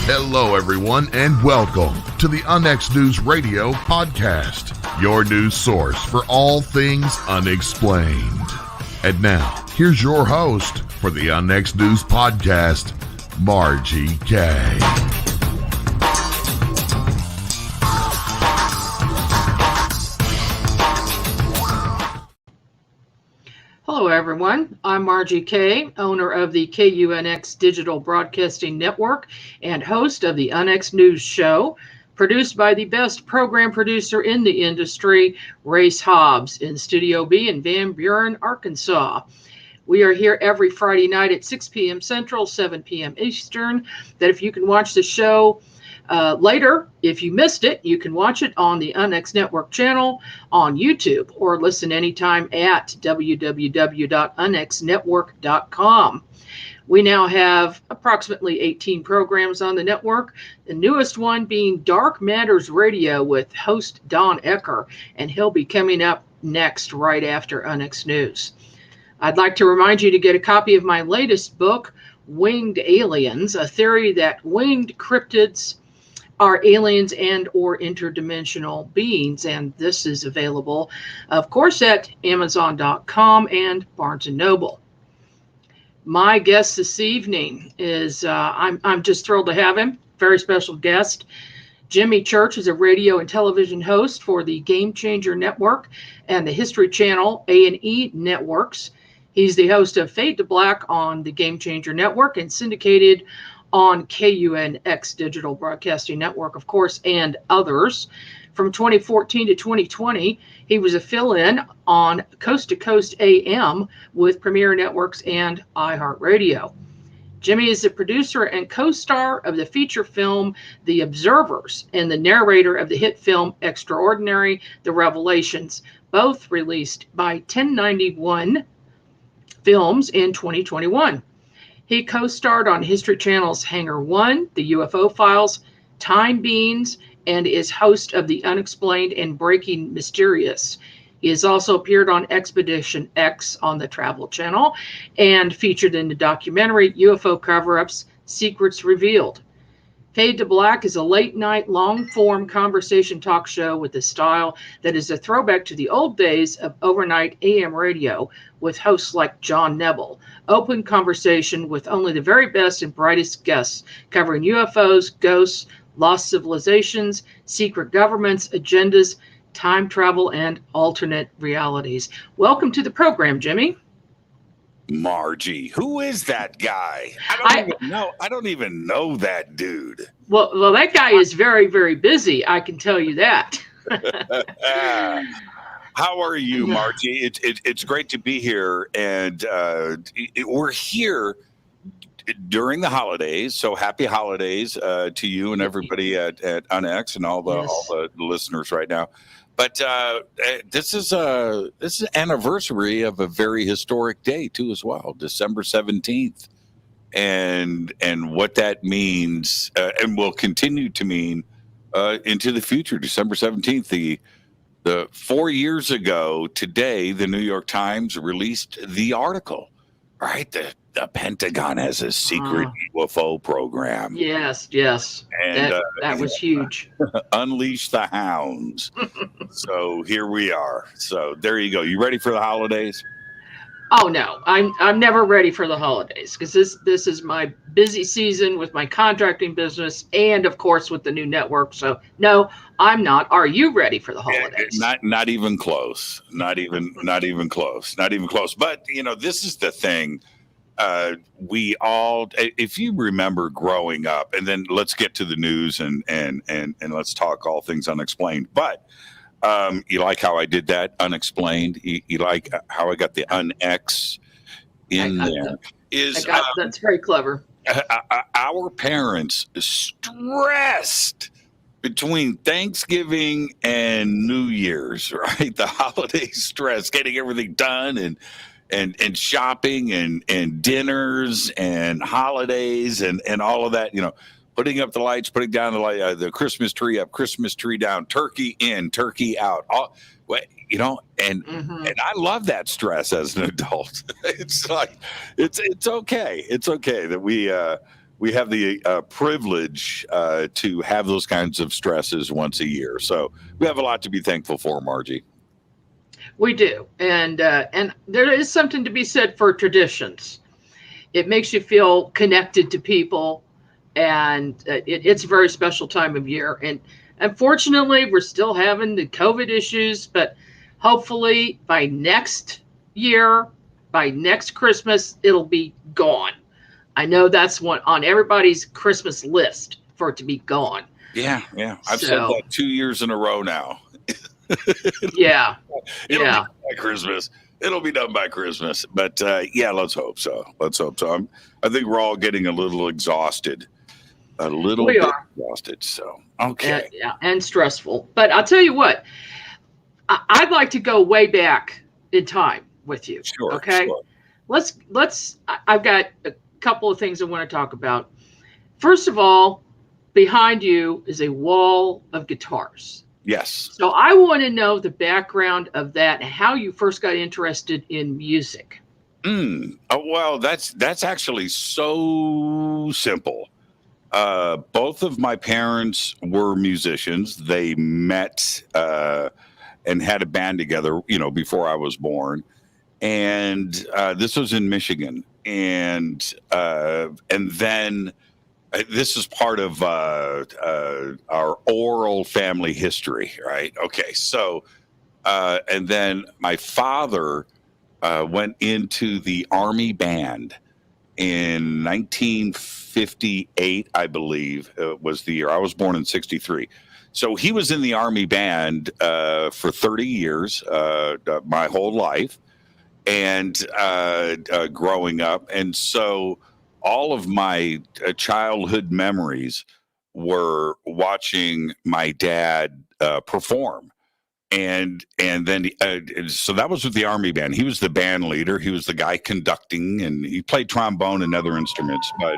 Hello, everyone, and welcome to the UNX News Radio podcast, your news source for all things unexplained. And now, here's your host for the UNX News podcast, Margie Kay. Hello, everyone. I'm Margie Kay, owner of the KUNX Digital Broadcasting Network and host of the UNX News Show, produced by the best program producer in the industry, Race Hobbs, in Studio B in Van Buren, Arkansas. We are here every Friday night at 6 p.m. Central, 7 p.m. Eastern. That if you can watch the show later, if you missed it, you can watch it on the UNX Network channel on YouTube or listen anytime at www.unxnetwork.com. We now have approximately 18 programs on the network, the newest one being Dark Matters Radio with host Don Ecker, and he'll be coming up next right after UNX News. I'd like to remind you to get a copy of my latest book, Winged Aliens, a theory that winged cryptids are aliens and or interdimensional beings, and this is available, of course, at Amazon.com and Barnes & Noble. My guest this evening is, I'm just thrilled to have him, very special guest. Jimmy Church is a radio and television host for the Game Changer Network and the History Channel, A&E Networks. He's the host of Fade to Black on the Game Changer Network and syndicated on KUNX Digital Broadcasting Network, of course, and others. From 2014 to 2020, he was a fill-in on Coast to Coast AM with Premier Networks and iHeartRADIO. Jimmy is the producer and co-star of the feature film The Observers and the narrator of the hit film Extraordinary: The Revelations, both released by 1091 Films in 2021. He co-starred on History Channel's Hangar 1, the UFO Files, Time Beans, and is host of the Unexplained and Breaking Mysterious. He has also appeared on Expedition X on the Travel Channel and featured in the documentary UFO Coverups, Secrets Revealed. Fade to Black is a late-night, long-form conversation talk show with a style that is a throwback to the old days of overnight AM radio with hosts like John Nebel. Open conversation with only the very best and brightest guests covering UFOs, ghosts, lost civilizations, secret governments, agendas, time travel, and alternate realities. Welcome to the program, Jimmy. Margie, who is that guy? I don't even know that dude. Well, that guy is very, very busy. I can tell you that. How are you, Margie? It's great to be here, and we're here during the holidays. So happy holidays to you and everybody at UNX and all the listeners right now. But this is an anniversary of a very historic day too, as well, December 17th, and what that means and will continue to mean into the future. December 17th, the 4 years ago today, the New York Times released the article. Right, the Pentagon has a secret UFO program. Yes, and that was huge. Unleash the hounds. So here we are. So there you go. You ready for the holidays? Oh no, I'm never ready for the holidays because this is my busy season with my contracting business and of course with the new network. So no, I'm not. Are you ready for the holidays? Not even close. Not even close. Not even close. But you know, this is the thing. We all, if you remember growing up, and then let's get to the news and let's talk all things unexplained. But you like how I did that unexplained? You like how I got the UNX in there? That's very clever. Our parents stressed between Thanksgiving and New Year's, right? The holiday stress, getting everything done and shopping and dinners and holidays and all of that, you know, putting up the lights, putting down the Christmas tree up, Christmas tree down, turkey in, turkey out, all, you know, and I love that stress as an adult. It's like, it's okay. It's okay that we have the privilege to have those kinds of stresses once a year. So we have a lot to be thankful for, Margie. We do, and there is something to be said for traditions. It makes you feel connected to people, and it's a very special time of year. And unfortunately, we're still having the COVID issues, but hopefully by next year, by next Christmas, it'll be gone. I know that's one on everybody's Christmas list for it to be gone. Yeah. I've said that 2 years in a row now. Yeah. It'll be done by Christmas. It'll be done by Christmas. But let's hope so. I think we're all getting a little exhausted. Exhausted. So, okay. And stressful. But I'll tell you what, I'd like to go way back in time with you. Sure. Okay. Sure. I've got a couple of things I want to talk about. First of all, behind you is a wall of guitars. Yes. So I want to know the background of that and how you first got interested in music. Oh, well, that's actually so simple. Both of my parents were musicians. They met and had a band together, before I was born. And this was in Michigan. And then this is part of our oral family history, right? Okay, so and then my father went into the Army band in 1958, I believe, was the year. I was born in 63. So he was in the Army band for 30 years, my whole life, and growing up. And so all of my childhood memories were watching my dad perform. And then so that was with the Army band. He was the band leader. He was the guy conducting, and he played trombone and other instruments. But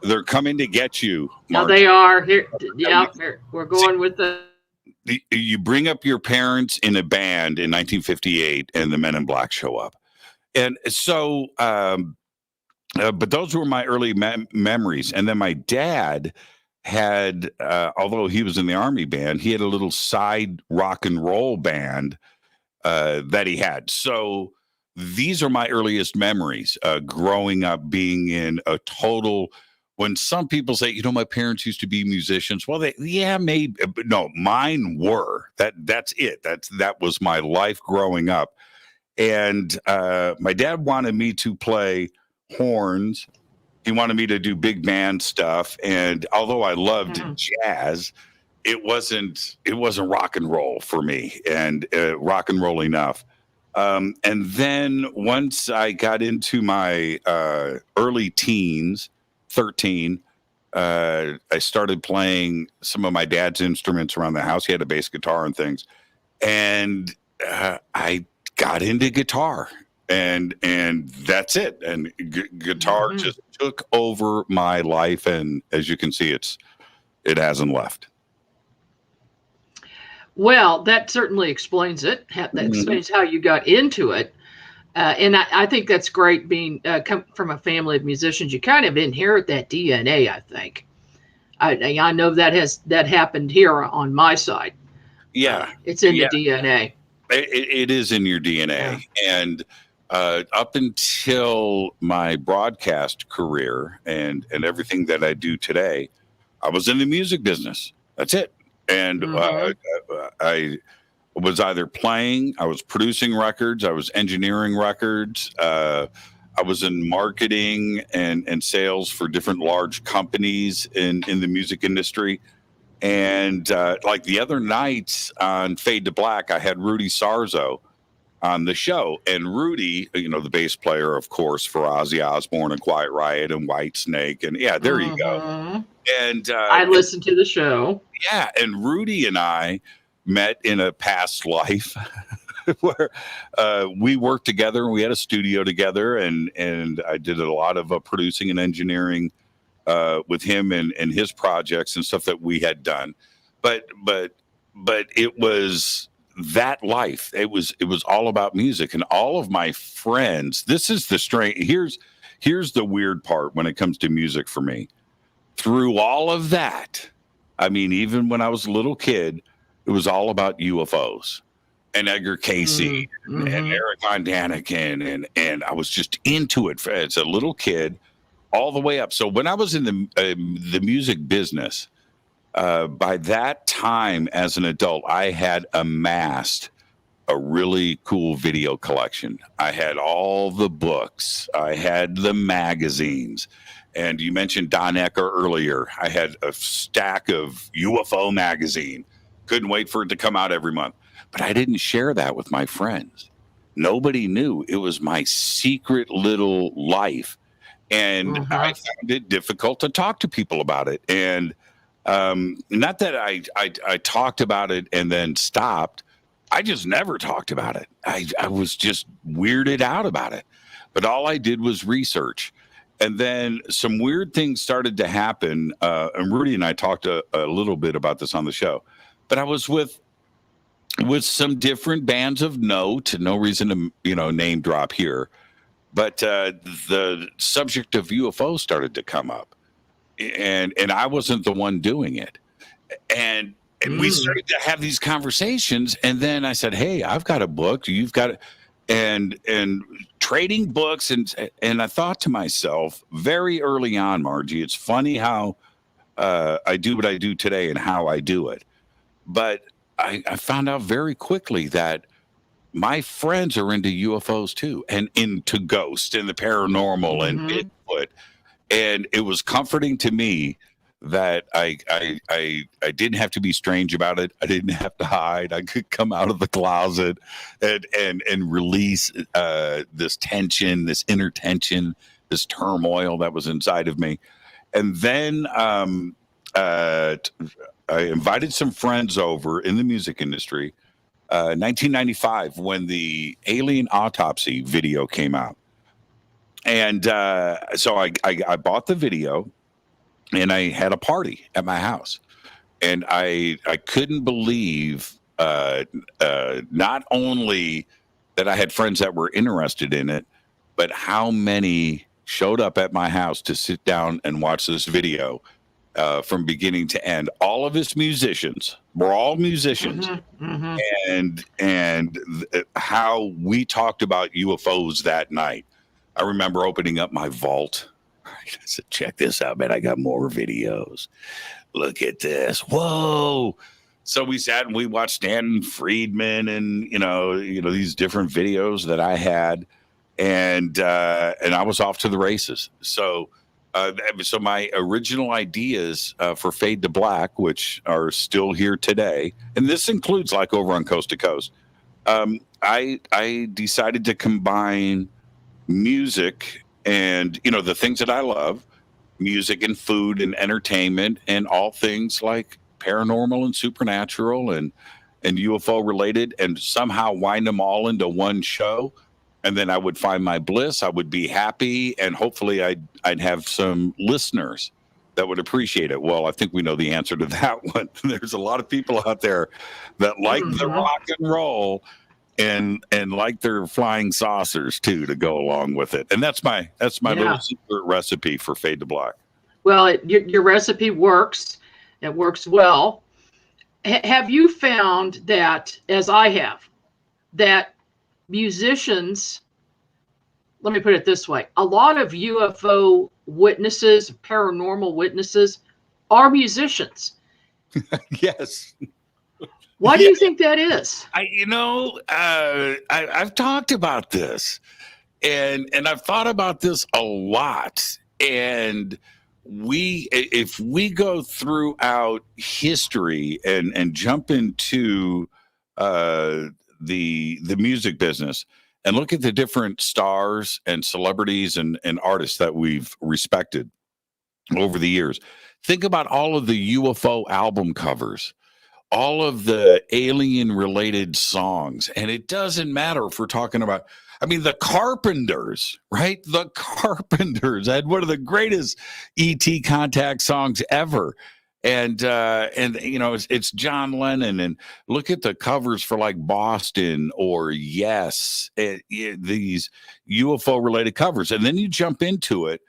they're coming to get you, Margie. No, they are here. Yeah, we're going with the. You bring up your parents in a band in 1958, and the Men in Black show up. And so, but those were my early memories. And then my dad had, although he was in the Army band, he had a little side rock and roll band that he had. So these are my earliest memories, growing up being in a total. When some people say, my parents used to be musicians. Well, maybe, but no, mine were. That's it. That was my life growing up. And my dad wanted me to play horns. He wanted me to do big band stuff. And although I loved jazz, it wasn't rock and roll for me, and rock and roll enough. And then once I got into my early teens, 13, I started playing some of my dad's instruments around the house. He had a bass guitar and things. And I got into guitar, and that's it. And guitar just took over my life, and as you can see, it hasn't left. Well, that certainly explains it. That explains how you got into it, and I think that's great. Being come from a family of musicians, you kind of inherit that DNA. I think. I know that happened here on my side. Yeah, it's in the DNA. It is in your DNA. Yeah. And up until my broadcast career and everything that I do today, I was in the music business. That's it. And I was either playing, I was producing records, I was engineering records, I was in marketing and sales for different large companies in the music industry. And like the other night on Fade to Black, I had Rudy Sarzo on the show. And Rudy, the bass player, of course, for Ozzy Osbourne and Quiet Riot and Whitesnake. And there you go. And I listened to the show. Yeah. And Rudy and I met in a past life where we worked together, and we had a studio together. And I did a lot of producing and engineering with him and his projects and stuff that we had done, but it was that life. It was all about music, and all of my friends. This is the strange. here's the weird part when it comes to music for me. Through all of that, I mean, even when I was a little kid, it was all about UFOs and Edgar Casey and Eric Von Daniken, and I was just into it as a little kid, all the way up. So when I was in the music business, by that time as an adult, I had amassed a really cool video collection. I had all the books, I had the magazines. And you mentioned Don Ecker earlier. I had a stack of UFO magazine. Couldn't wait for it to come out every month. But I didn't share that with my friends. Nobody knew. It was my secret little life. And I found it difficult to talk to people about it. And not that I talked about it and then stopped. I just never talked about it. I was just weirded out about it. But all I did was research. And then some weird things started to happen. And Rudy and I talked a little bit about this on the show. But I was with some different bands of note. No reason to name drop here. But the subject of UFO started to come up. And I wasn't the one doing it. And we started to have these conversations. And then I said, hey, I've got a book. You've got it. And trading books, and I thought to myself very early on, Margie, it's funny how I do what I do today and how I do it. But I found out very quickly that my friends are into UFOs too, and into ghosts and the paranormal and Bigfoot. And it was comforting to me that I didn't have to be strange about it. I didn't have to hide. I could come out of the closet and release this tension, this inner tension, this turmoil that was inside of me. And then I invited some friends over in the music industry. 1995, when the alien autopsy video came out. And so I bought the video. And I had a party at my house, and I couldn't believe not only that I had friends that were interested in it, but how many showed up at my house to sit down and watch this video from beginning to end. All of us musicians, we're all musicians, and how we talked about UFOs that night. I remember opening up my vault. I said, check this out, man. I got more videos. Look at this. Whoa. So we sat and we watched Stanton Friedman and, these different videos that I had. And I was off to the races. So my original ideas for Fade to Black, which are still here today, and this includes like over on Coast to Coast, I decided to combine music and, the things that I love, music and food and entertainment and all things like paranormal and supernatural and UFO related, and somehow wind them all into one show. And then I would find my bliss. I would be happy. And hopefully I'd have some listeners that would appreciate it. Well, I think we know the answer to that one. There's a lot of people out there that like the rock and roll and like their flying saucers too to go along with it. And that's my little secret recipe for Fade to Black. Well, your recipe works. It works well. Have you found that, as I have, that musicians, let me put it this way, a lot of UFO witnesses, paranormal witnesses, are musicians? Yes. Why do you think that is? I've talked about this, and I've thought about this a lot. And if we go throughout history and jump into the music business and look at the different stars and celebrities and artists that we've respected over the years, think about all of the UFO album covers, all of the alien related songs. And it doesn't matter if we're talking about, the Carpenters, right? The Carpenters had one of the greatest ET Contact songs ever. And it's John Lennon, and look at the covers for like Boston or Yes, these UFO related covers. And then you jump into it.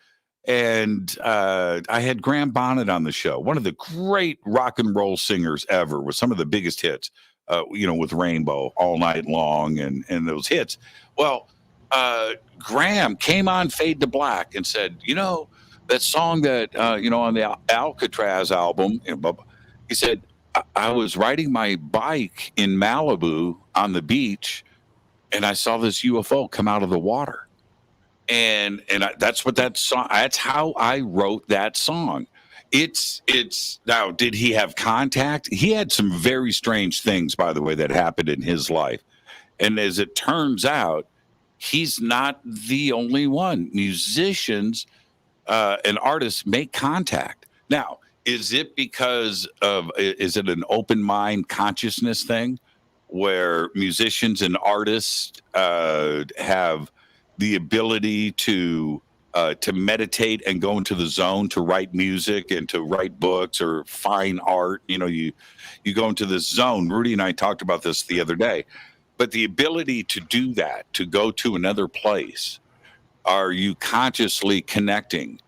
And I had Graham Bonnet on the show, one of the great rock and roll singers ever, with some of the biggest hits, with Rainbow, All Night Long, and those hits. Well, Graham came on Fade to Black and said, that song that, on the Alcatraz album, he said, I was riding my bike in Malibu on the beach, and I saw this UFO come out of the water. And that's what that song, that's how I wrote that song. It's now, did he have contact? He had some very strange things, by the way, that happened in his life. And as it turns out, he's not the only one. Musicians and artists make contact. Now, is it an open mind consciousness thing where musicians and artists have the ability to meditate and go into the zone to write music and to write books or fine art? You go into this zone. Rudy and I talked about this the other day, but the ability to do that, to go to another place, are you consciously connecting?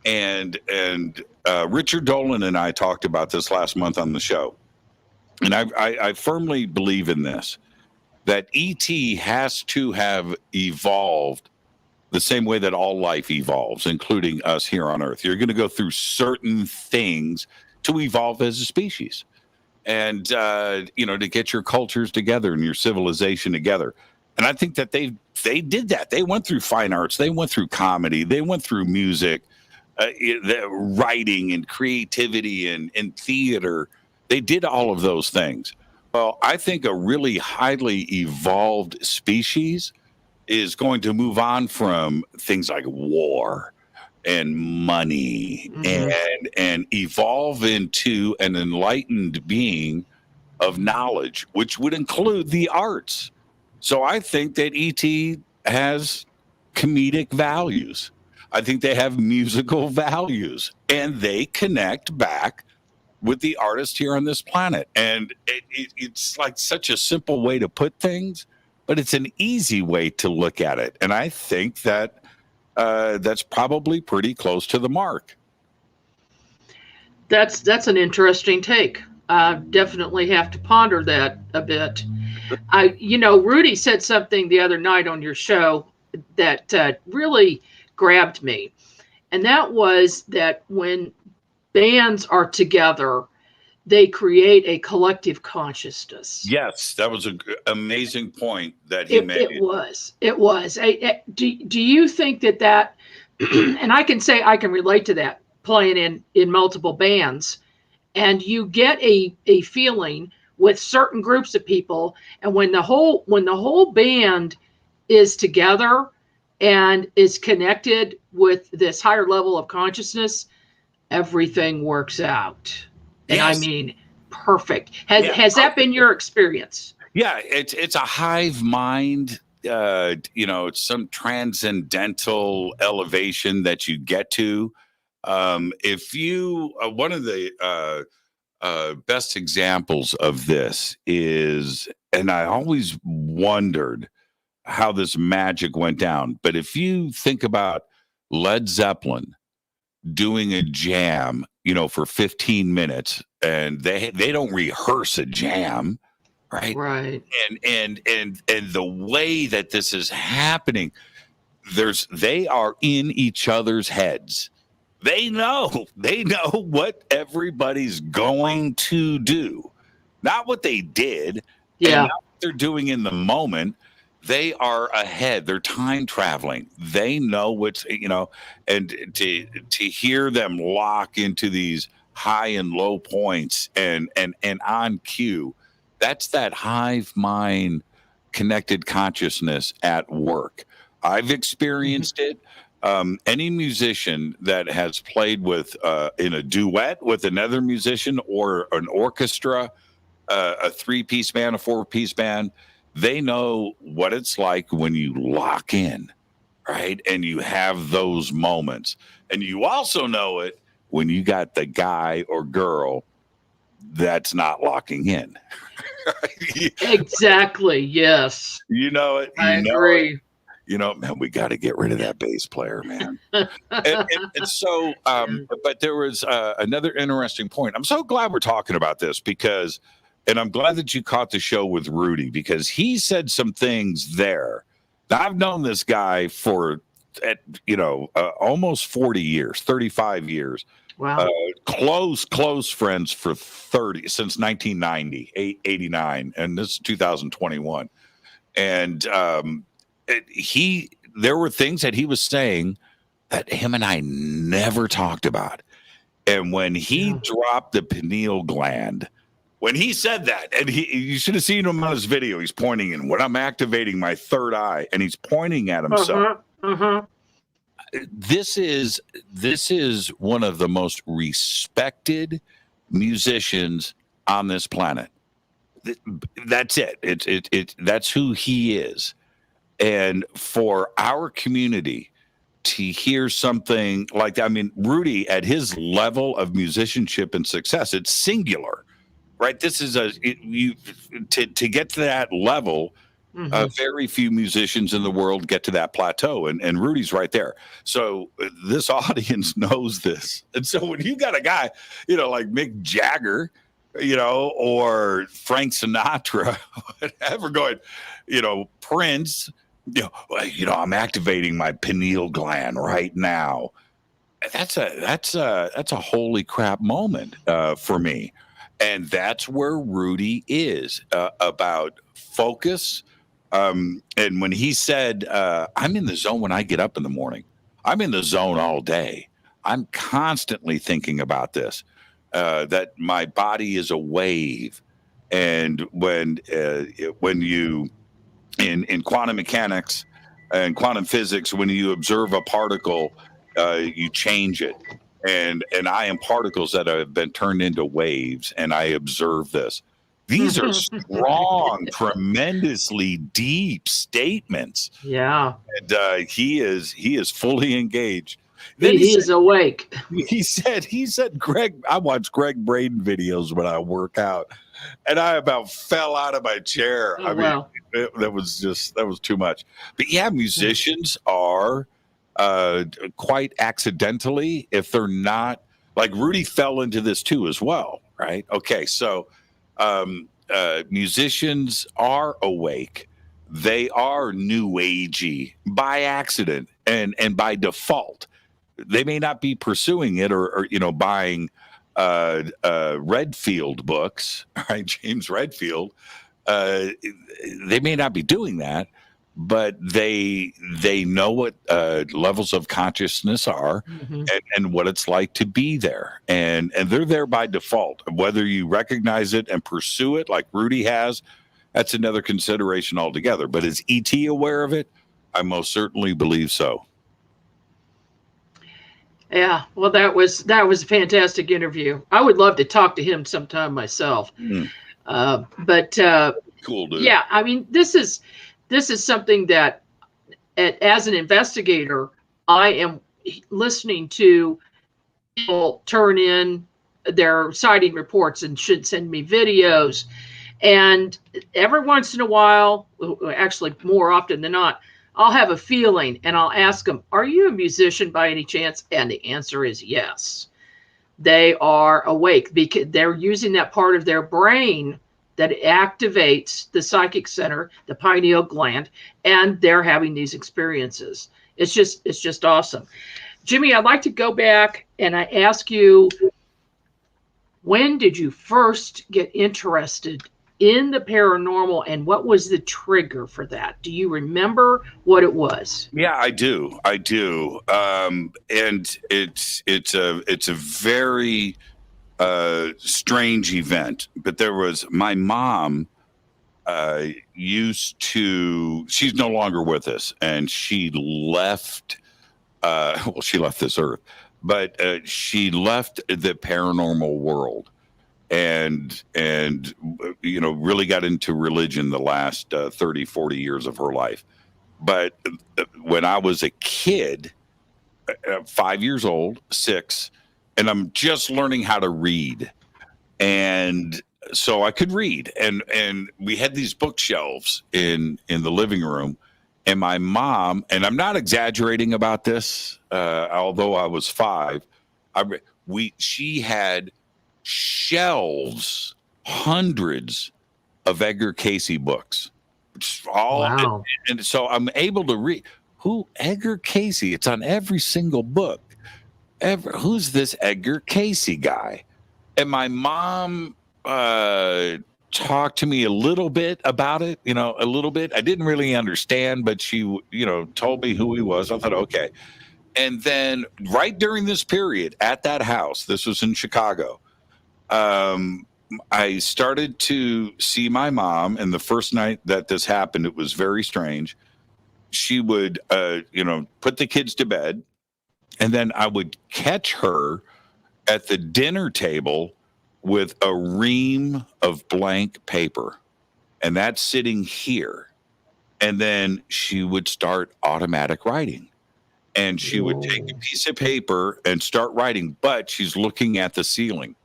And Richard Dolan and I talked about this last month on the show, and I firmly believe in this, that ET has to have evolved the same way that all life evolves, including us here on Earth. You're going to go through certain things to evolve as a species, and to get your cultures together and your civilization together. And I think that they did that. They went through fine arts, they went through comedy, they went through music, writing and creativity and theater. They did all of those things. Well, I think a really highly evolved species is going to move on from things like war and money, and evolve into an enlightened being of knowledge, which would include the arts. So I think that ET has comedic values. I think they have musical values, and they connect back with the artist here on this planet. And it's like such a simple way to put things, but it's an easy way to look at it. And I think that that's probably pretty close to the mark. That's an interesting take. Definitely have to ponder that a bit. Rudy said something the other night on your show that really grabbed me. And that was that when bands are together, they create a collective consciousness. Yes, that was an amazing point that he made. It was. Do you think that and I can say I can relate to that, playing in multiple bands, and you get a feeling with certain groups of people, and when the whole band is together and is connected with this higher level of consciousness, everything works out. And yes. I mean, perfect. Has that been your experience? Yeah, it's a hive mind. It's some transcendental elevation that you get to. If you, one of the best examples of this is, and I always wondered how this magic went down, but if you think about Led Zeppelin doing a jam, for 15 minutes, and they don't rehearse a jam, right? Right. And the way that this is happening, they are in each other's heads. They know what everybody's going to do, not what they did, and not what they're doing in the moment. They are ahead. They're time traveling. They know what's, and to hear them lock into these high and low points and on cue, that's that hive mind connected consciousness at work. I've experienced it. Any musician that has played with in a duet with another musician or an orchestra, a 3-piece band, a 4-piece band, they know what it's like when you lock in, right? And you have those moments. And you also know it when you got the guy or girl that's not locking in. Exactly. Yes. You know it. I agree. Man, we got to get rid of that bass player, man. and so, but there was another interesting point. I'm so glad we're talking about this because, and I'm glad that you caught the show with Rudy because he said some things there. Now, I've known this guy for, almost 40 years, 35 years. Wow. Close friends for since 1990, 89, and this is 2021. And there were things that he was saying that him and I never talked about. And when he dropped the pineal gland, when he said that, and you should have seen him on his video, he's pointing in when I'm activating my third eye, and he's pointing at himself. This is one of the most respected musicians on this planet. That's it. That's who he is. And for our community to hear something like that, I mean, Rudy, at his level of musicianship and success, it's singular, right? This is to get to that level. Very few musicians in the world get to that plateau, and Rudy's right there. So this audience knows this. And so when you got a guy, like Mick Jagger, or Frank Sinatra, whatever, going, Prince, I'm activating my pineal gland right now. That's a holy crap moment for me. And that's where Rudy is about focus. And when he said, I'm in the zone when I get up in the morning, I'm in the zone all day. I'm constantly thinking about this, that my body is a wave. And when you, in quantum mechanics and quantum physics, when you observe a particle, you change it. And I am particles that have been turned into waves, and I observe this. These are strong, tremendously deep statements. Yeah. And he is fully engaged. He is awake. He said, Greg, I watch Greg Braden videos when I work out, and I about fell out of my chair. Wow. That was too much. But yeah, musicians are quite accidentally, if they're not, like Rudy fell into this too as well, right? Okay, so musicians are awake. They are new agey by accident and by default. They may not be pursuing it or buying Redfield books, right? James Redfield. They may not be doing that, but they know what levels of consciousness are and what it's like to be there. And they're there by default. Whether you recognize it and pursue it like Rudy has, that's another consideration altogether. But is E.T. aware of it? I most certainly believe so. Yeah, well, that was a fantastic interview. I would love to talk to him sometime myself. But cool, dude. Yeah, I mean, this is something that, as an investigator, I am listening to people turn in their sighting reports and should send me videos. And every once in a while, actually more often than not, I'll have a feeling and I'll ask them, are you a musician by any chance? And the answer is yes. They are awake because they're using that part of their brain that activates the psychic center, the pineal gland, and they're having these experiences. It's just awesome. Jimmy, I'd like to go back and I ask you, when did you first get interested in the paranormal, and what was the trigger for that? Do you remember what it was? Yeah, I do. And it's a very strange event. But there was my mom she's no longer with us, and she left. She left this earth, but she left the paranormal world. And really got into religion the last 30, 40 years of her life. But when I was a kid, 5 years old, 6, and I'm just learning how to read. And so I could read, and we had these bookshelves in the living room, and my mom, and I'm not exaggerating about this, although I was 5, she had shelves, hundreds of Edgar Casey books, Wow. and so I'm able to read. Who Edgar Casey? It's on every single book. Who's this Edgar Casey guy? And my mom talked to me a little bit about it, a little bit. I didn't really understand, but she, told me who he was. I thought, okay. And then right during this period at that house, this was in Chicago, I started to see my mom. And the first night that this happened, it was very strange. She would, put the kids to bed, and then I would catch her at the dinner table with a ream of blank paper, and that's sitting here. And then she would start automatic writing, and she would take a piece of paper and start writing, but she's looking at the ceiling.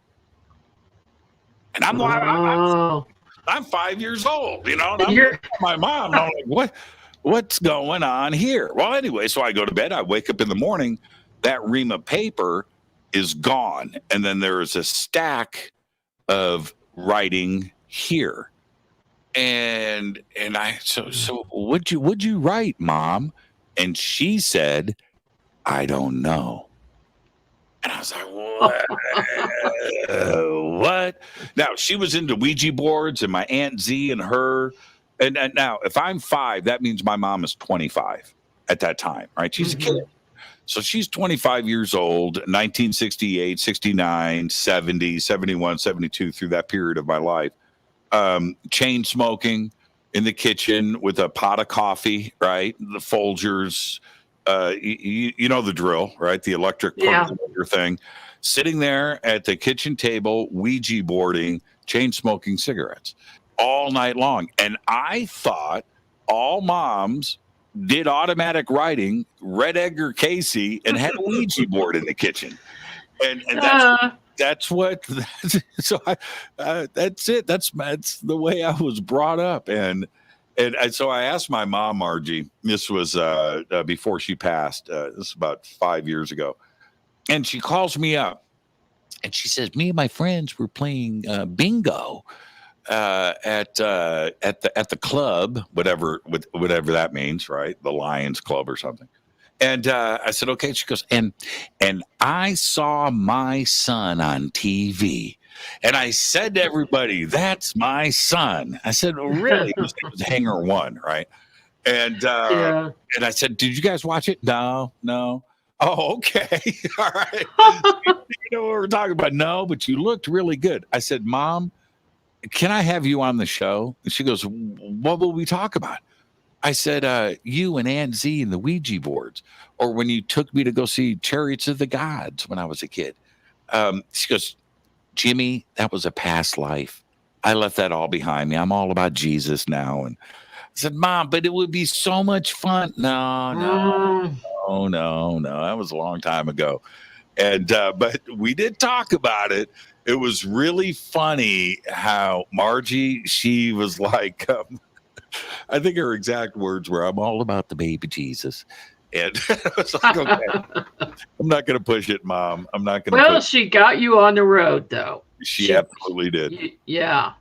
And I'm 5 years old, and I'm my mom. I'm like, what's going on here? Well, anyway, so I go to bed. I wake up in the morning. That ream of paper is gone, and then there is a stack of writing here. And I so what'd you write, Mom? And she said, I don't know. And I was like, what? Now, she was into Ouija boards, and my Aunt Z and her. And now, if I'm 5, that means my mom is 25 at that time, right? She's a kid. So she's 25 years old, 1968, 69, 70, 71, 72, through that period of my life. Chain smoking in the kitchen with a pot of coffee, right? The Folgers, you know the drill, right? The electric percolator thing. Sitting there at the kitchen table, Ouija boarding, chain smoking cigarettes all night long. And I thought all moms did automatic writing, read Edgar Casey, and had a Ouija board in the kitchen. And that's what. So that's it. That's the way I was brought up. And so I asked my mom, Margie. This was before she passed. This was about 5 years ago. And she calls me up, and she says, "Me and my friends were playing bingo at the club, whatever that means, right? The Lions Club or something." And I said, "Okay." She goes, and I saw my son on TV, and I said to everybody, "That's my son." I said, "Oh, really?" It was Hangar 1, right? And and I said, "Did you guys watch it?" No. Oh, okay. All right. You know what we're talking about? No, but you looked really good. I said, "Mom, can I have you on the show?" And she goes, "What will we talk about?" I said, "You and Aunt Z and the Ouija boards, or when you took me to go see Chariots of the Gods when I was a kid." She goes, "Jimmy, that was a past life. I left that all behind me. I'm all about Jesus now." And I said, "Mom, but it would be so much fun." No. That was a long time ago. And but we did talk about it. It was really funny how Margie, she was like, I think her exact words were, "I'm all about the baby Jesus." And I was like, okay, I'm not going to push it, Mom. I'm not going to. Well, she got you on the road, though. She absolutely did. Yeah.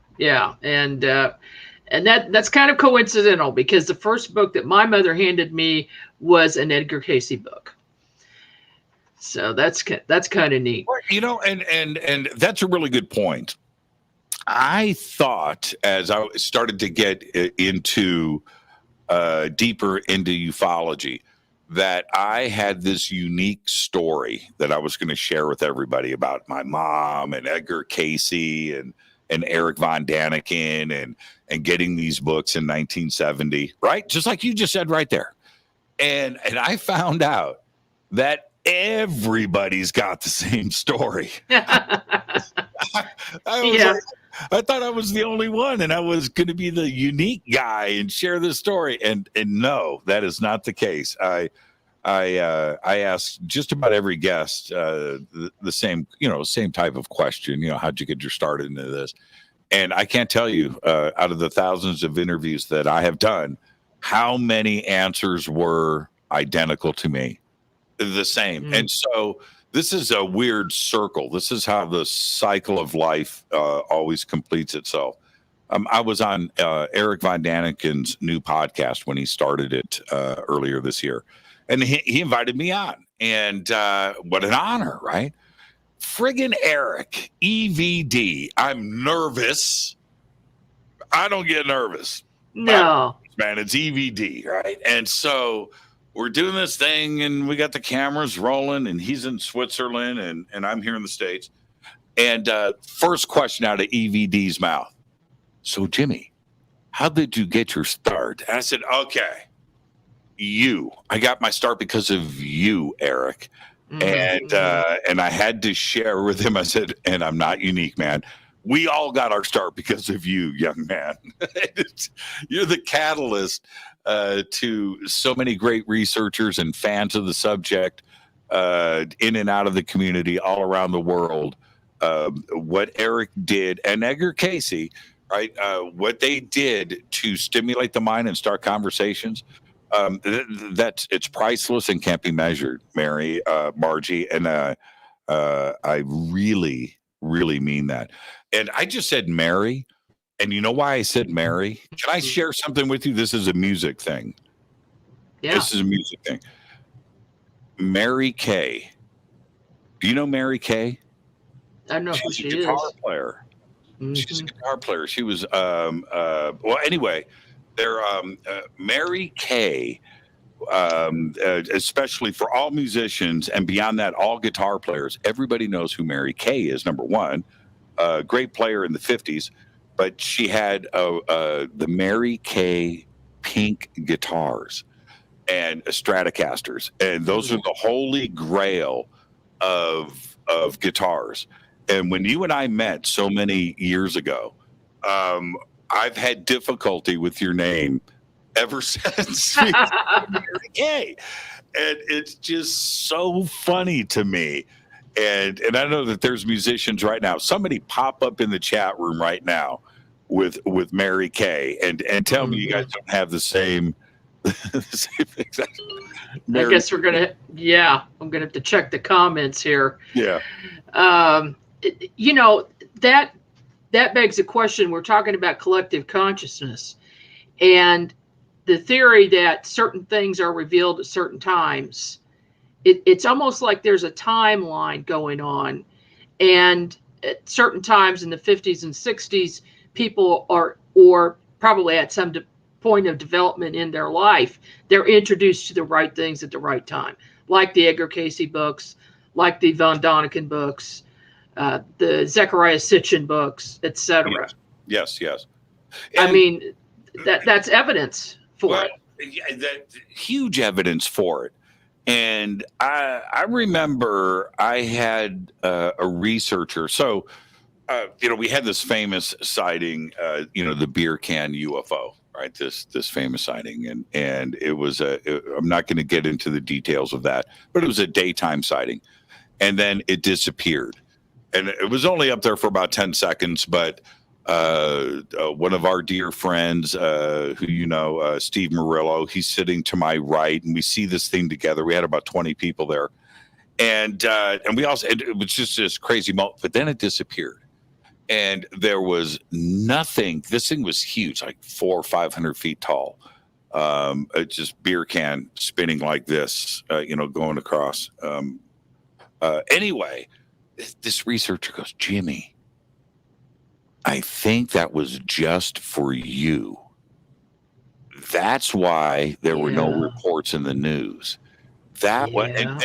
And that's kind of coincidental, because the first book that my mother handed me was an Edgar Casey book. So that's kind of neat. You know, and that's a really good point. I thought, as I started to get into deeper into ufology, that I had this unique story that I was going to share with everybody about my mom and Edgar Casey and Eric Von Daniken and getting these books in 1970, right? Just like you just said right there. And I found out that everybody's got the same story. I thought I was the only one, and I was going to be the unique guy and share this story. And no, that is not the case. I I ask just about every guest the same type of question. How'd you get your start into this? And I can't tell you out of the thousands of interviews that I have done, how many answers were identical to me, the same. And so this is a weird circle. This is how the cycle of life always completes itself. I was on Eric Von Daniken's new podcast when he started it earlier this year. And he invited me on. And what an honor, right? Friggin' Eric, EVD. I'm nervous. I don't get nervous. No. Man, it's EVD, right? And so we're doing this thing, and we got the cameras rolling, and he's in Switzerland, and I'm here in the States. And first question out of EVD's mouth. So, Jimmy, how did you get your start? And I said, okay, I got my start because of you, Eric. And I had to share with him. I said, and I'm not unique, man. We all got our start because of you, young man. You're the catalyst to so many great researchers and fans of the subject in and out of the community all around the world. What Eric did, and Edgar Casey, right? What they did to stimulate the mind and start conversations, it's priceless and can't be measured, Margie. And I really, really mean that. And I just said Mary. And you know why I said Mary? Can I share something with you? This is a music thing. Yeah. This is a music thing. Margie Kay. Do you know Margie Kay? I don't know who She's she a guitar is. player. She's a guitar player. She was well, anyway, they're Margie Kay, especially for all musicians and beyond that, all guitar players. Everybody knows who Margie Kay is, number one. Great player in the 50s, but she had the Margie Kay pink guitars and Stratocasters, and those are the holy grail of guitars. And when you and I met so many years ago, I've had difficulty with your name ever since. Margie Kay. And it's just so funny to me. And I know that there's musicians right now. Somebody pop up in the chat room right now with Margie Kay and tell me you guys don't have the same exact. I guess I'm gonna have to check the comments here. Yeah. That begs a question. We're talking about collective consciousness and the theory that certain things are revealed at certain times. It's almost like there's a timeline going on, and at certain times in the 50s and 60s, people are, or probably at some point of development in their life, they're introduced to the right things at the right time, like the Edgar Casey books, like the Von Daniken books, the Zecharia Sitchin books, etc. Yes. I mean, that's evidence for it. Yeah, huge evidence for it. And I remember I had a researcher. So, we had this famous sighting, the beer can UFO, right? This famous sighting. And it was I'm not going to get into the details of that, but it was a daytime sighting. And then it disappeared. And it was only up there for about 10 seconds, but one of our dear friends, who Steve Murillo, he's sitting to my right, and we see this thing together. We had about 20 people there, and we also, it was just this crazy moment. But then it disappeared, and there was nothing. This thing was huge, like 400 or 500 feet tall. It's just beer can spinning like this, going across. Anyway, this researcher goes, Jimmy, I think that was just for you. That's why there were no reports in the news. And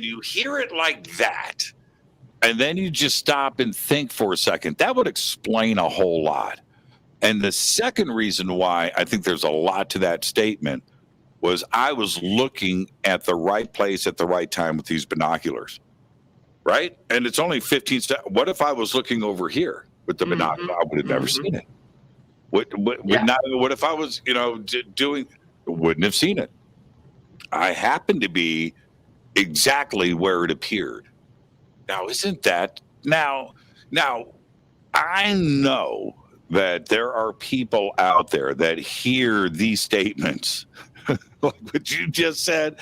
you hear it like that, and then you just stop and think for a second. That would explain a whole lot. And the second reason why I think there's a lot to that statement was I was looking at the right place at the right time with these binoculars, right? And it's only 15 steps. What if I was looking over here with the binocular? I would have never seen it. What if I was, wouldn't have seen it. I happened to be exactly where it appeared. Now, isn't that now? I know that there are people out there that hear these statements, like what you just said,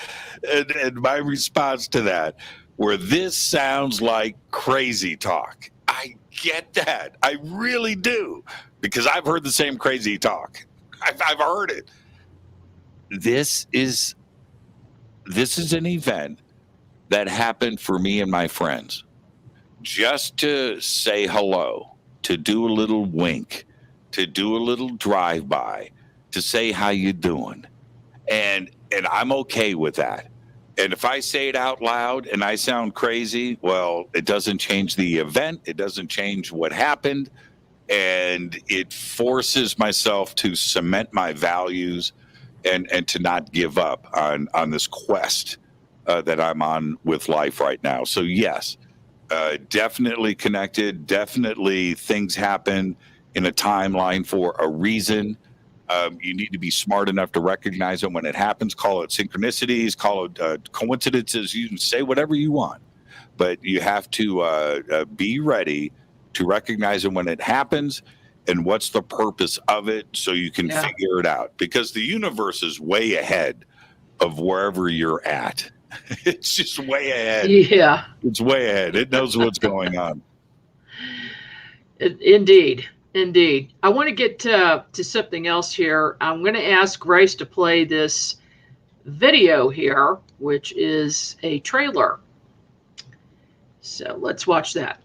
and my response to that, where this sounds like crazy talk. I get that. I really do, because I've heard the same crazy talk. I've heard it. This is an event that happened for me and my friends. Just to say hello, to do a little wink, to do a little drive-by, to say how you doing. And I'm okay with that. And if I say it out loud and I sound crazy, well, it doesn't change the event. It doesn't change what happened. And it forces myself to cement my values and to not give up on this quest that I'm on with life right now. So yes, definitely connected. Definitely things happen in a timeline for a reason. You need to be smart enough to recognize it when it happens. Call it synchronicities, call it coincidences. You can say whatever you want, but you have to be ready to recognize it when it happens and what's the purpose of it, so you can figure it out. Because the universe is way ahead of wherever you're at. It's just way ahead. Yeah. It's way ahead. It knows what's going on. Indeed. I want to get to something else here. I'm going to ask Grace to play this video here, which is a trailer. So let's watch that.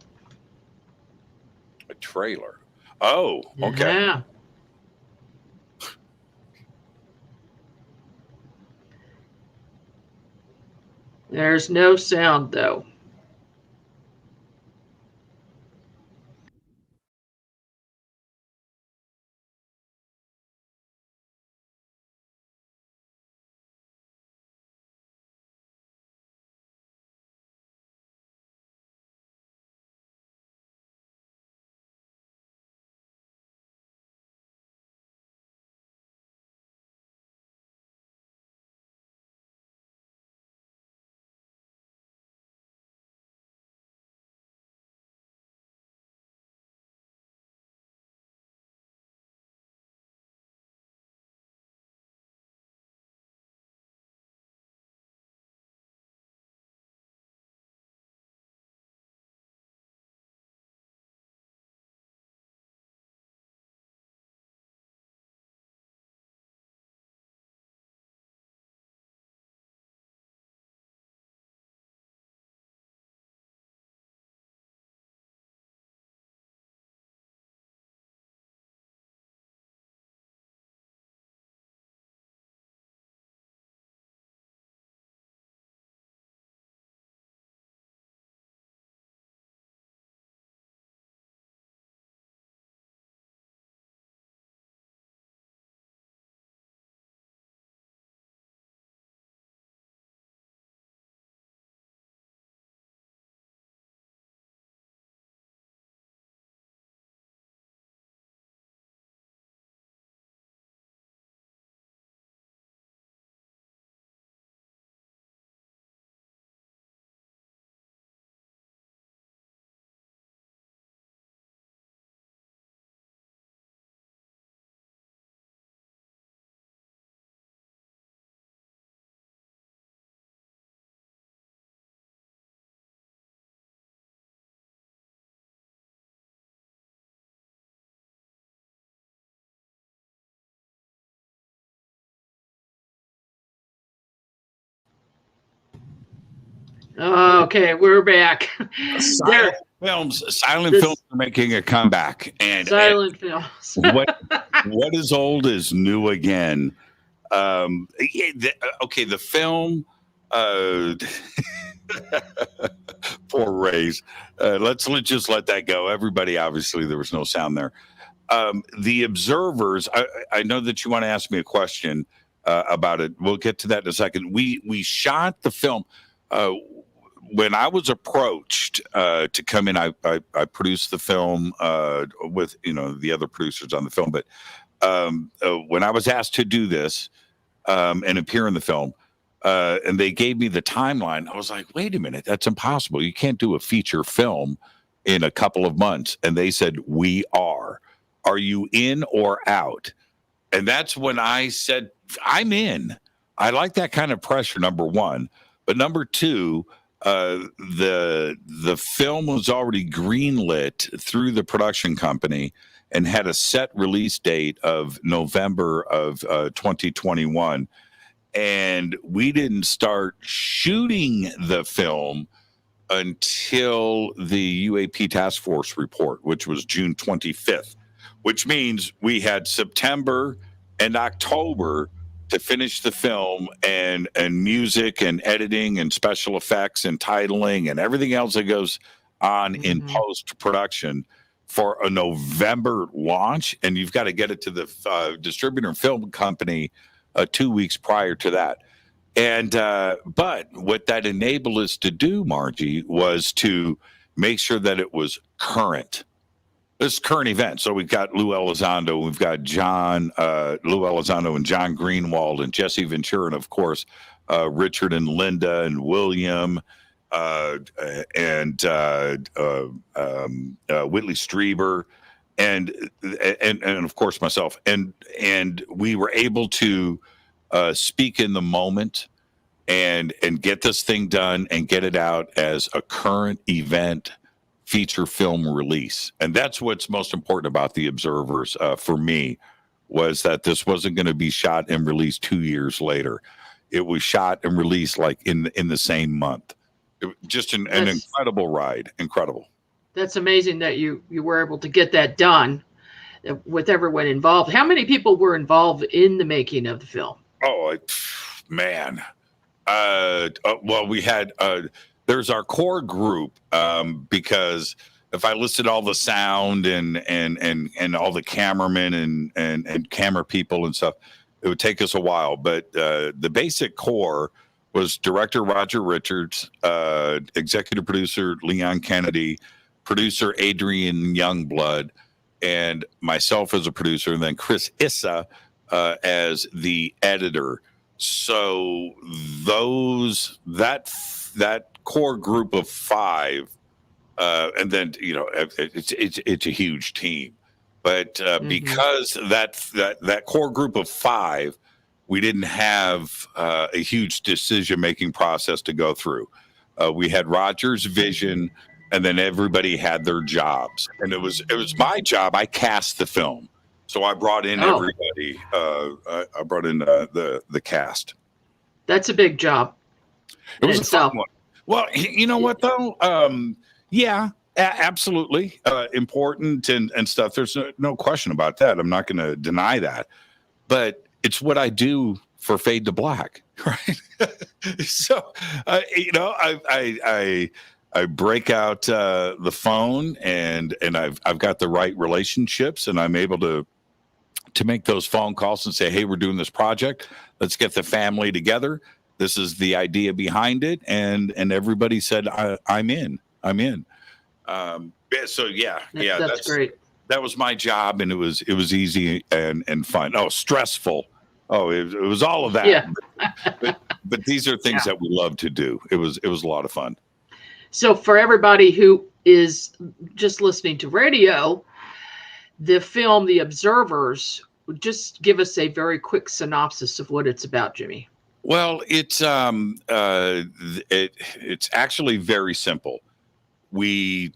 A trailer. Oh, okay. Yeah. There's no sound, though. Okay, we're back. Silent films are making a comeback, and silent films. what is old is new again. The film. Poor Rays. Let's just let that go. Everybody, obviously, there was no sound there. The observers. I know that you want to ask me a question about it. We'll get to that in a second. We shot the film. When I was approached to come in, I produced the film with the other producers on the film. But when I was asked to do this and appear in the film, and they gave me the timeline. I was like, wait a minute, that's impossible. You can't do a feature film in a couple of months. And they said, we are. Are you in or out? And that's when I said, I'm in. I like that kind of pressure, number one. But number two, the film was already greenlit through the production company and had a set release date of November of 2021. And we didn't start shooting the film until the UAP Task Force report, which was June 25th, which means we had September and October to finish the film, and music and editing and special effects and titling and everything else that goes on in post-production for a November launch. And you've got to get it to the distributor and film company 2 weeks prior to that. And but what that enabled us to do, Margie, was to make sure that it was current. This current event. So we've got Lou Elizondo, we've got Lou Elizondo and John Greenwald and Jesse Ventura, and of course Richard and Linda and William and Whitley Strieber and of course myself. And we were able to speak in the moment and get this thing done and get it out as a current event feature film release. And that's what's most important about The Observers for me, was that this wasn't going to be shot and released 2 years later. It was shot and released like in the same month. Just an incredible ride. Incredible. That's amazing that you were able to get that done with everyone involved. How many people were involved in the making of the film? Oh, man. Well, we had... there's our core group, because if I listed all the sound and all the cameramen and camera people and stuff, it would take us a while. But the basic core was director Roger Richards, executive producer Leon Kennedy, producer Adrian Youngblood, and myself as a producer, and then Chris Issa as the editor. So that core group of five, and then it's a huge team, but because that core group of five, we didn't have a huge decision-making process to go through. We had Roger's vision, and then everybody had their jobs, and it was my job. I cast the film, so I brought in everybody. I brought in the cast. That's a big job. It was a fun one. Well, you know what though? Yeah, absolutely important and stuff. There's no question about that. I'm not going to deny that, but it's what I do for Fade to Black, right? So, I break out the phone and I've got the right relationships, and I'm able to make those phone calls and say, hey, we're doing this project. Let's get the family together. This is the idea behind it, and everybody said, I'm in. So that's great. That was my job, and it was easy and fun. Oh, stressful. Oh, it was all of that. Yeah. but these are things that we love to do. It was a lot of fun. So for everybody who is just listening to radio, the film The Observers, just give us a very quick synopsis of what it's about, Jimmy. Well, it's actually very simple. We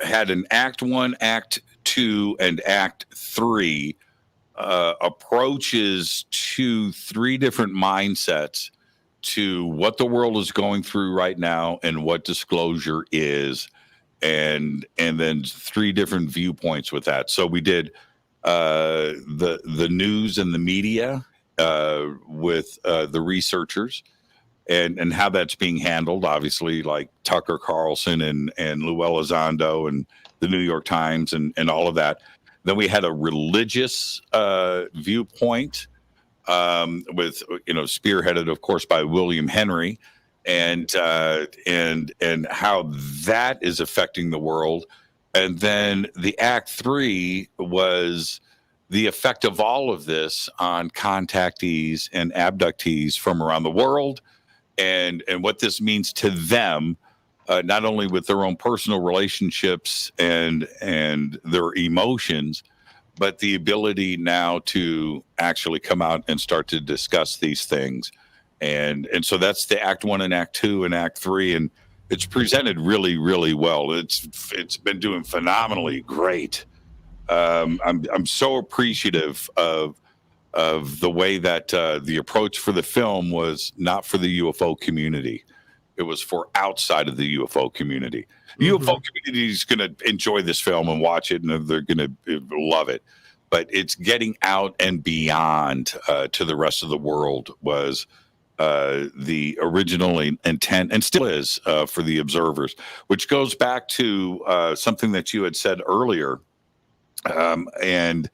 had an Act 1, Act 2, and Act 3 approaches to three different mindsets to what the world is going through right now and what disclosure is, and then three different viewpoints with that. So we did the news and the media, with the researchers and how that's being handled, obviously, like Tucker Carlson and Lou Elizondo and the New York Times and all of that. Then we had a religious viewpoint with spearheaded, of course, by William Henry, and how that is affecting the world. And then the Act 3 was the effect of all of this on contactees and abductees from around the world, and what this means to them, not only with their own personal relationships and their emotions, but the ability now to actually come out and start to discuss these things. And so that's the Act 1 and Act 2 and Act 3, and it's presented really, really well. It's been doing phenomenally great. I'm so appreciative of the way that the approach for the film was not for the UFO community. It was for outside of the UFO community. The UFO community is going to enjoy this film and watch it, and they're going to love it. But it's getting out and beyond to the rest of the world was the original intent, and still is, for the observers, which goes back to something that you had said earlier. And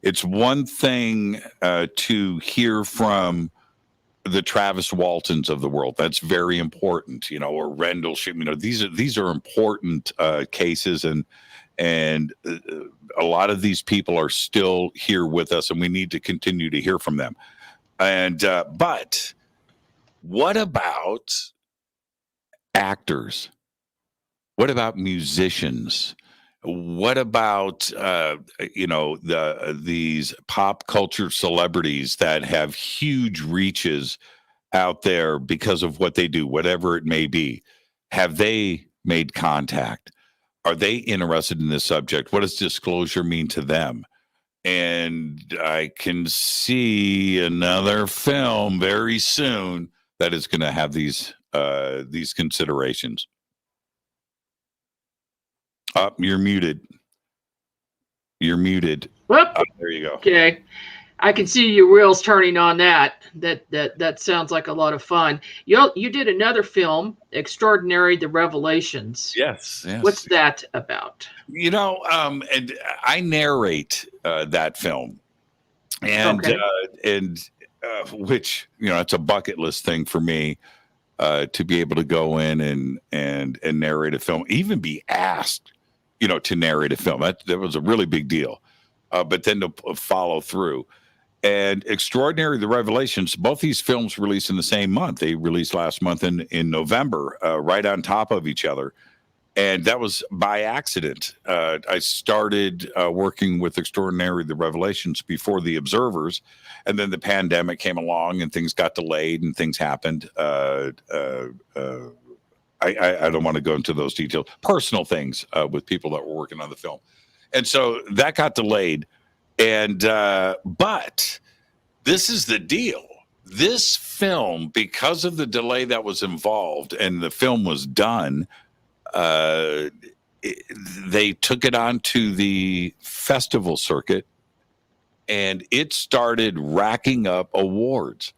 it's one thing to hear from the Travis Waltons of the world. That's very important, or Rendell. These are important cases, and a lot of these people are still here with us, and we need to continue to hear from them. And but what about actors? What about musicians? What about these pop culture celebrities that have huge reaches out there because of what they do, whatever it may be? Have they made contact? Are they interested in this subject? What does disclosure mean to them? And I can see another film very soon that is going to have these considerations. You're muted. You're muted. Whoop. There you go. Okay. I can see your wheels turning on that. That sounds like a lot of fun. You did another film, Extraordinary: The Revelations. Yes. What's that about? And I narrate that film, and which it's a bucket list thing for me to be able to go in and narrate a film, even be asked, to narrate a film. That was a really big deal. But then to follow through. And Extraordinary: The Revelations, both these films released in the same month. They released last month in November, right on top of each other. And that was by accident. I started working with Extraordinary: The Revelations before The Observers. And then the pandemic came along and things got delayed and things happened. I don't want to go into those details, personal things with people that were working on the film. And so that got delayed. And but this is the deal. This film, because of the delay that was involved and the film was done, they took it on to the festival circuit, and it started racking up awards.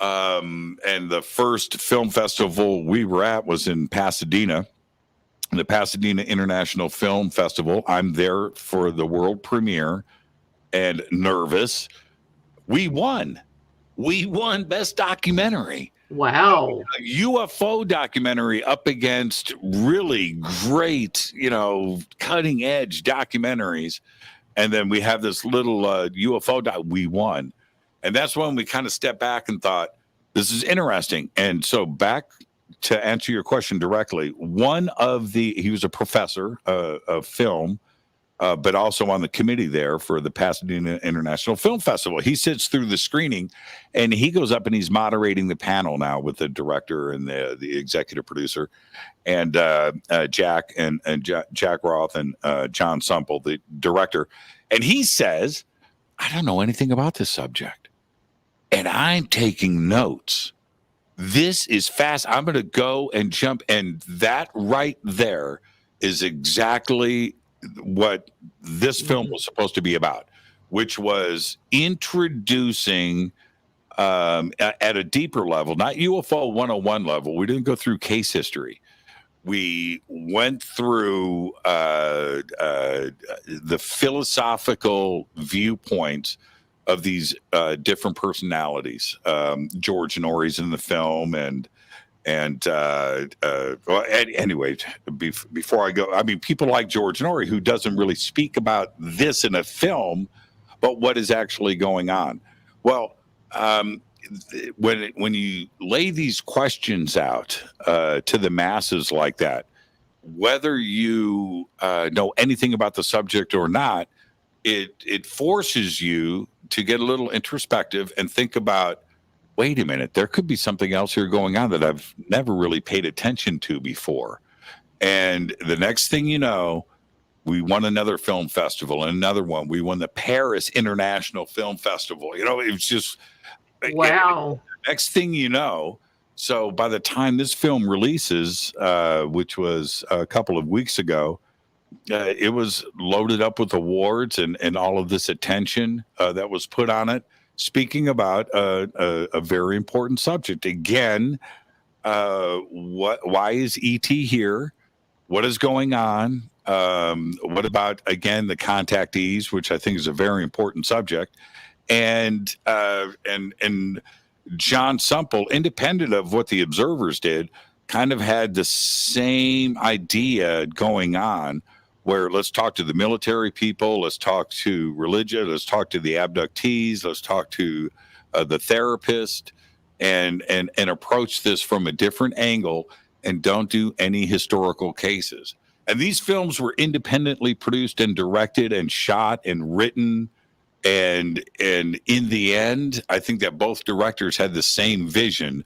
And the first film festival we were at was in Pasadena, the Pasadena International Film Festival. I'm there for the world premiere, and nervous. We won Best Documentary. Wow. A UFO documentary up against really great, cutting edge documentaries. And then we have this little UFO we won. And that's when we kind of stepped back and thought, this is interesting. And so back to answer your question directly, he was a professor of film, but also on the committee there for the Pasadena International Film Festival. He sits through the screening, and he goes up and he's moderating the panel now with the director and the executive producer, and Jack Roth and John Sumple, the director. And he says, I don't know anything about this subject, and I'm taking notes. This is fast. I'm going to go and jump. And that right there is exactly what this film was supposed to be about, which was introducing at a deeper level, not UFO 101 level. We didn't go through case history. We went through the philosophical viewpoints of these different personalities. George Norrie's in the film, anyway, before I go, I mean, people like George Norrie, who doesn't really speak about this in a film, but what is actually going on? Well, when you lay these questions out to the masses like that, whether you know anything about the subject or not, it forces you to get a little introspective and think about, wait a minute, there could be something else here going on that I've never really paid attention to before. And the next thing you know, we won another film festival and another one. We won the Paris International Film Festival. You know, it was just wow. Next thing you know, so by the time this film releases, which was a couple of weeks ago, it was loaded up with awards and all of this attention that was put on it. Speaking about a very important subject. Again, why is ET here? What is going on? What about, again, the contactees, which I think is a very important subject. And John Sumple, independent of what the observers did, kind of had the same idea going on, where let's talk to the military people, let's talk to religion, let's talk to the abductees, let's talk to the therapist, and approach this from a different angle, and don't do any historical cases. And these films were independently produced and directed and shot and written. And in the end, I think that both directors had the same vision.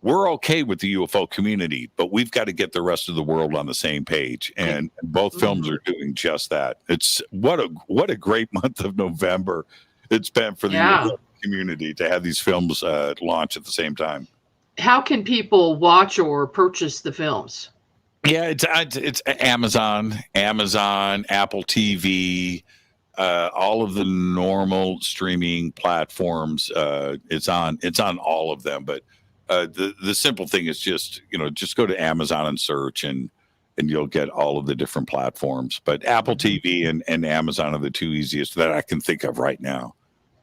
We're okay with the UFO community, but we've got to get the rest of the world on the same page. And both films are doing just that. It's what a great month of November it's been for the UFO community to have these films launch at the same time. How can people watch or purchase the films? Yeah, it's Amazon, Apple TV, all of the normal streaming platforms. It's on all of them. But the simple thing is just go to Amazon and search, and you'll get all of the different platforms. But Apple TV and Amazon are the two easiest that I can think of right now.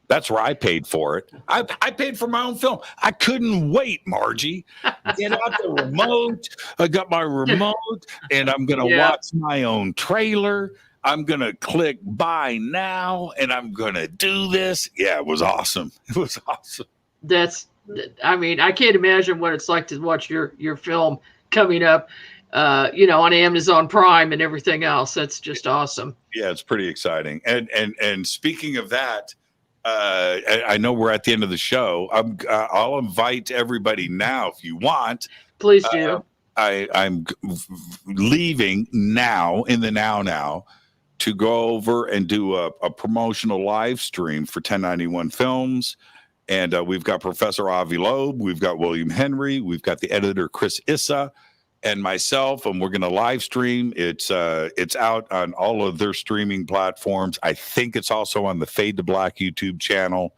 That's where I paid for it. I paid for my own film. I couldn't wait, Margie. Get out the remote. I got my remote, and I'm going to watch my own trailer. I'm going to click buy now, and I'm going to do this. Yeah, it was awesome. It was awesome. I can't imagine what it's like to watch your film coming up, on Amazon Prime and everything else. That's just awesome. Yeah, it's pretty exciting. And speaking of that, I know we're at the end of the show. I'll invite everybody now if you want. Please do. I'm leaving now in the now to go over and do a promotional live stream for 1091 Films. And we've got Professor Avi Loeb, we've got William Henry, we've got the editor Chris Issa, and myself, and we're going to live stream. It's out on all of their streaming platforms. I think it's also on the Fade to Black YouTube channel.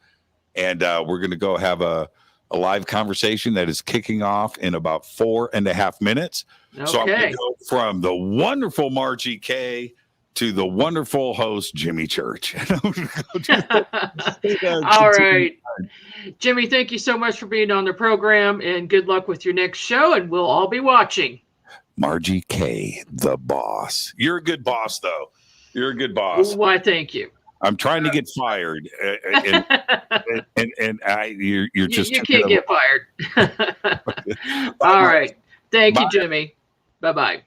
And we're going to go have a live conversation that is kicking off in about 4.5 minutes. Okay. So I'm going to go from the wonderful Margie Kay to the wonderful host, Jimmy Church. All right. Jimmy, thank you so much for being on the program, and good luck with your next show, and we'll all be watching. Margie Kay, the boss. You're a good boss, though. You're a good boss. Why, thank you. I'm trying to get fired, and you're just... You can't get fired. All right. Thank you, Jimmy. Bye-bye.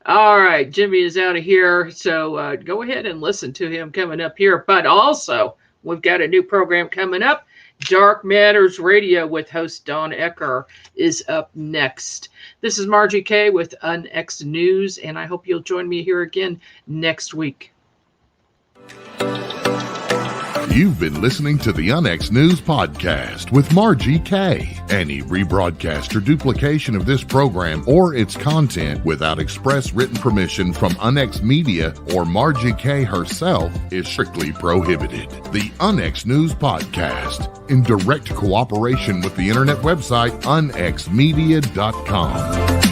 All right, Jimmy is out of here, so go ahead and listen to him coming up here. But also, we've got a new program coming up. Dark Matters Radio with host Don Ecker is up next. This is Margie Kay with UNX News, and I hope you'll join me here again next week. You've been listening to the UNX News Podcast with Margie Kay. Any rebroadcast or duplication of this program or its content without express written permission from UNX Media or Margie Kay herself is strictly prohibited. The UNX News Podcast, in direct cooperation with the internet website unxmedia.com.